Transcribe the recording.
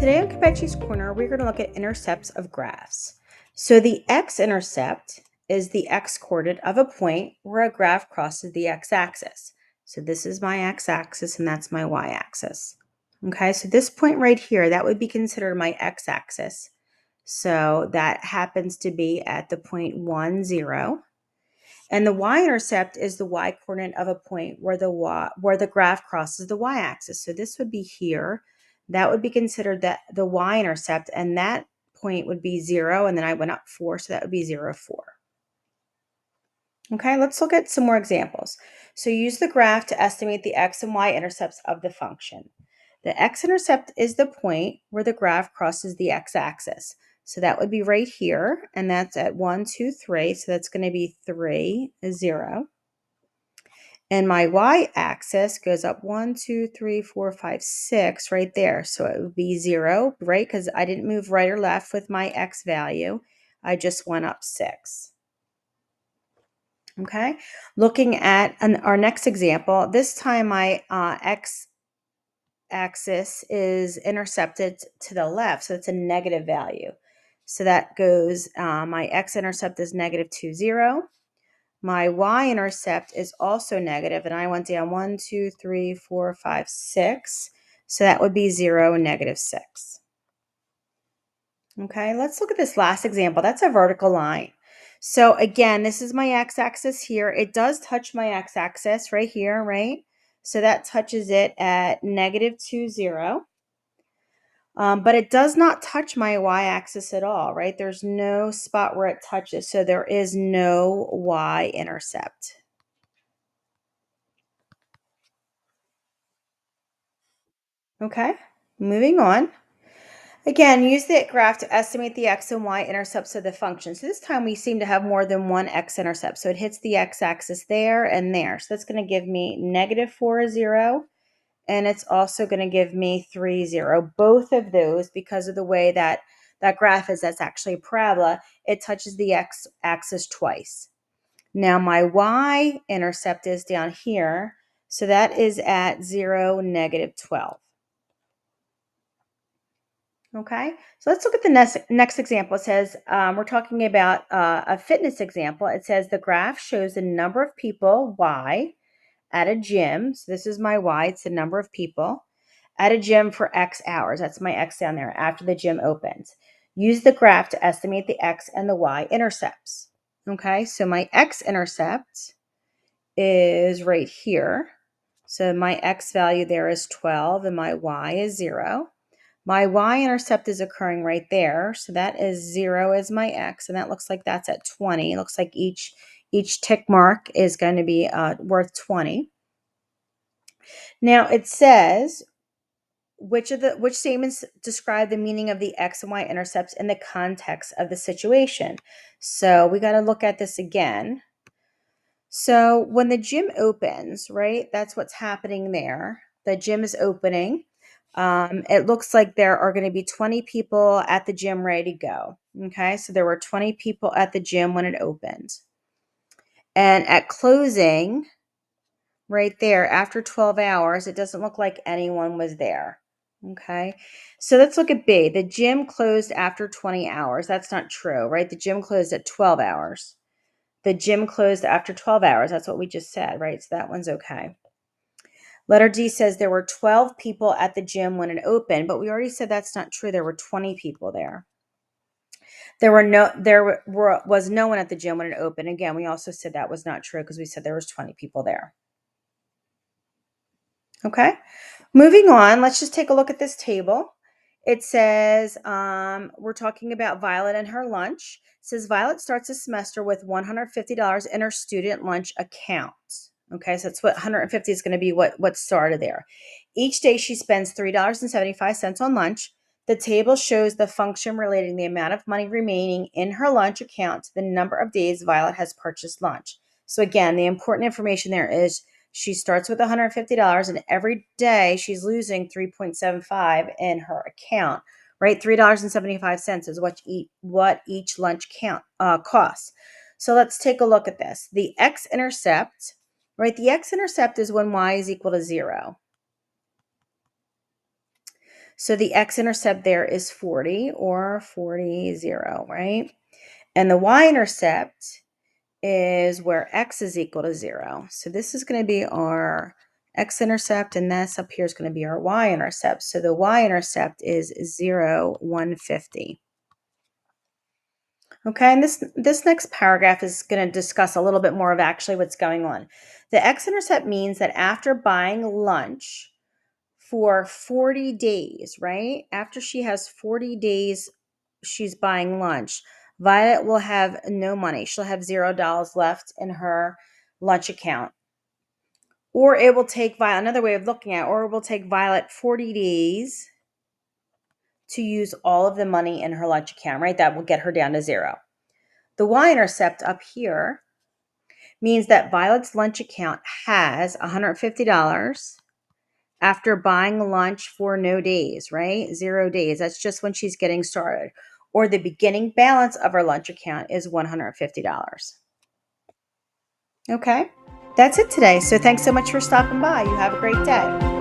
Today on Capechi's Corner, we're going to look at intercepts of graphs. So the x-intercept is the x-coordinate of a point where a graph crosses the x-axis. So this is my x-axis and that's my y-axis. Okay, so this point right here, that would be considered my x-axis. So that happens to be at the point 1, 0. And the y-intercept is the y-coordinate of a point where the graph crosses the y-axis. So this would be here. That would be considered the y-intercept, and that point would be 0, and then I went up 4, so that would be 0, 4. Okay, let's look at some more examples. So use the graph to estimate the x and y intercepts of the function. The x-intercept is the point where the graph crosses the x-axis. So that would be right here, and that's at 1, 2, 3. So that's going to be 3, 0. And my y-axis goes up 1, 2, 3, 4, 5, 6 right there. So it would be 0, right? Because I didn't move right or left with my x value. I just went up 6. Okay, looking at our next example, this time my x-axis is intercepted to the left, so it's a negative value. So that goes, my x-intercept is negative 2, 0. My y-intercept is also negative, and I went down 1, 2, 3, 4, 5, 6. So that would be 0 and negative 6. Okay, let's look at this last example. That's a vertical line. So again, this is my x-axis here. It does touch my x-axis right here, right? So that touches it at negative 2, 0. But it does not touch my y-axis at all, right? There's no spot where it touches, so there is no y-intercept. Okay, moving on. Again, use the graph to estimate the x and y intercepts of the function. So this time we seem to have more than one x-intercept. So it hits the x-axis there and there. So that's going to give me negative 4, 0. And it's also going to give me 3, 0. Both of those, because of the way that graph is, that's actually a parabola, it touches the x-axis twice. Now my y-intercept is down here. So that is at 0, negative 12. Okay, so let's look at the next example. It says, we're talking about a fitness example. It says the graph shows the number of people, Y, at a gym. So this is my Y, it's the number of people at a gym for X hours. That's my X down there after the gym opens. Use the graph to estimate the X and the Y intercepts. Okay, so my X intercept is right here. So my X value there is 12 and my Y is 0. My y-intercept is occurring right there. So that is 0 as my x, and that looks like that's at 20. It looks like each tick mark is going to be worth 20. Now it says, which statements describe the meaning of the x and y intercepts in the context of the situation? So we got to look at this again. So when the gym opens, right, that's what's happening there. The gym is opening. It looks like there are going to be 20 people at the gym ready to go. Okay, so there were 20 people at the gym when it opened. And at closing, right there, after 12 hours, it doesn't look like anyone was there. Okay, so let's look at B. The gym closed after 20 hours. That's not true, right? The gym closed at 12 hours. The gym closed after 12 hours. That's what we just said, right? So that one's okay. Letter D says there were 12 people at the gym when it opened, but we already said that's not true. There were 20 people there. There was no one at the gym when it opened. Again, we also said that was not true because we said there was 20 people there. Okay, moving on. Let's just take a look at this table. It says we're talking about Violet and her lunch. It says Violet starts the semester with $150 in her student lunch account. Okay, so that's what 150 is going to be what started there. Each day she spends $3.75 on lunch. The table shows the function relating the amount of money remaining in her lunch account to the number of days Violet has purchased lunch. So again, the important information there is she starts with $150 and every day she's losing 3.75 in her account, right? $3.75 is what each lunch costs. So let's take a look at this. The x-intercept, right? The x-intercept is when y is equal to 0. So the x-intercept there is 40 or 40, 0, right? And the y-intercept is where x is equal to 0. So this is going to be our x-intercept, and this up here is going to be our y-intercept. So the y-intercept is 0, 150. Okay, and this next paragraph is going to discuss a little bit more of actually what's going on. The x-intercept means that after buying lunch for 40 days, right? After she has 40 days she's buying lunch, Violet will have no money. She'll have $0 left in her lunch account. Or it will take Violet, another way of looking at it, or it will take Violet 40 days to use all of the money in her lunch account, right? That will get her down to 0. The y-intercept up here means that Violet's lunch account has $150 after buying lunch for no days, right? 0 days. That's just when she's getting started. Or the beginning balance of her lunch account is $150. Okay, that's it today. So thanks so much for stopping by. You have a great day.